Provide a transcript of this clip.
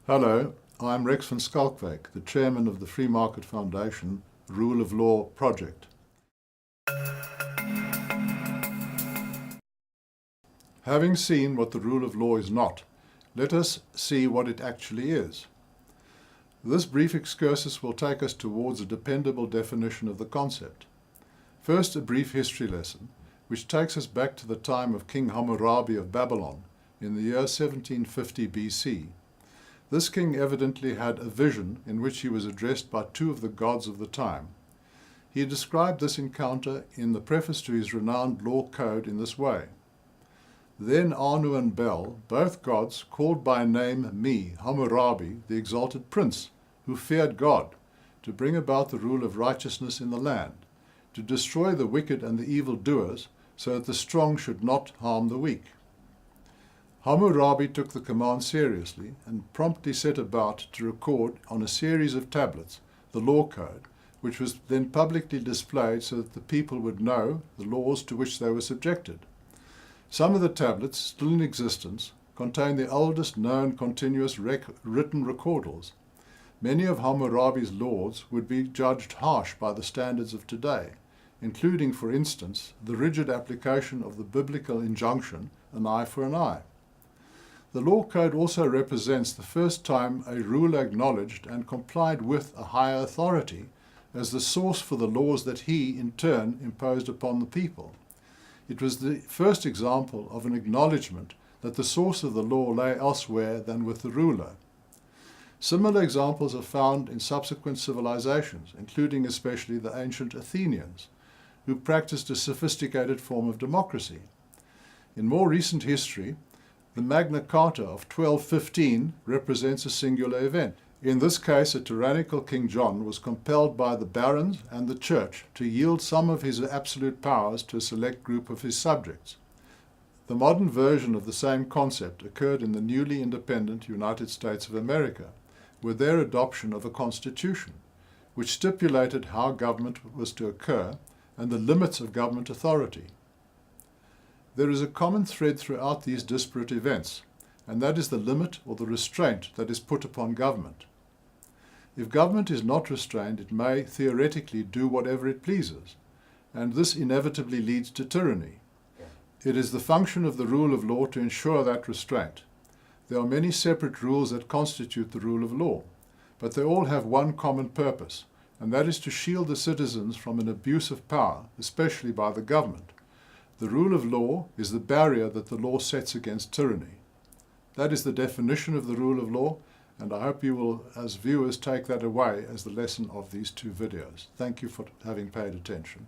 Hello, I'm Rex van Schalkwyk, the Chairman of the Free Market Foundation Rule of Law Project. Having seen what the rule of law is not, let us see what it actually is. This brief excursus will take us towards a dependable definition of the concept. First, a brief history lesson, which takes us back to the time of King Hammurabi of Babylon in the year 1750 BC. This king evidently had a vision in which he was addressed by two of the gods of the time. He described this encounter in the preface to his renowned law code in this way. Then Anu and Bel, both gods, called by name me, Hammurabi, the exalted prince, who feared God, to bring about the rule of righteousness in the land, to destroy the wicked and the evil doers, so that the strong should not harm the weak. Hammurabi took the command seriously and promptly set about to record on a series of tablets the law code, which was then publicly displayed so that the people would know the laws to which they were subjected. Some of the tablets, still in existence, contain the oldest known continuous written recordals. Many of Hammurabi's laws would be judged harsh by the standards of today, including, for instance, the rigid application of the biblical injunction, an eye for an eye. The law code also represents the first time a ruler acknowledged and complied with a higher authority as the source for the laws that he, in turn, imposed upon the people. It was the first example of an acknowledgement that the source of the law lay elsewhere than with the ruler. Similar examples are found in subsequent civilizations, including especially the ancient Athenians, who practiced a sophisticated form of democracy. In more recent history, the Magna Carta of 1215 represents a singular event. In this case, a tyrannical King John was compelled by the barons and the church to yield some of his absolute powers to a select group of his subjects. The modern version of the same concept occurred in the newly independent United States of America, with their adoption of a constitution, which stipulated how government was to occur and the limits of government authority. There is a common thread throughout these disparate events, and that is the limit or the restraint that is put upon government. If government is not restrained, it may theoretically do whatever it pleases, and this inevitably leads to tyranny. It is the function of the rule of law to ensure that restraint. There are many separate rules that constitute the rule of law, but they all have one common purpose, and that is to shield the citizens from an abuse of power, especially by the government. The rule of law is the barrier that the law sets against tyranny. That is the definition of the rule of law, and I hope you will, as viewers, take that away as the lesson of these two videos. Thank you for having paid attention.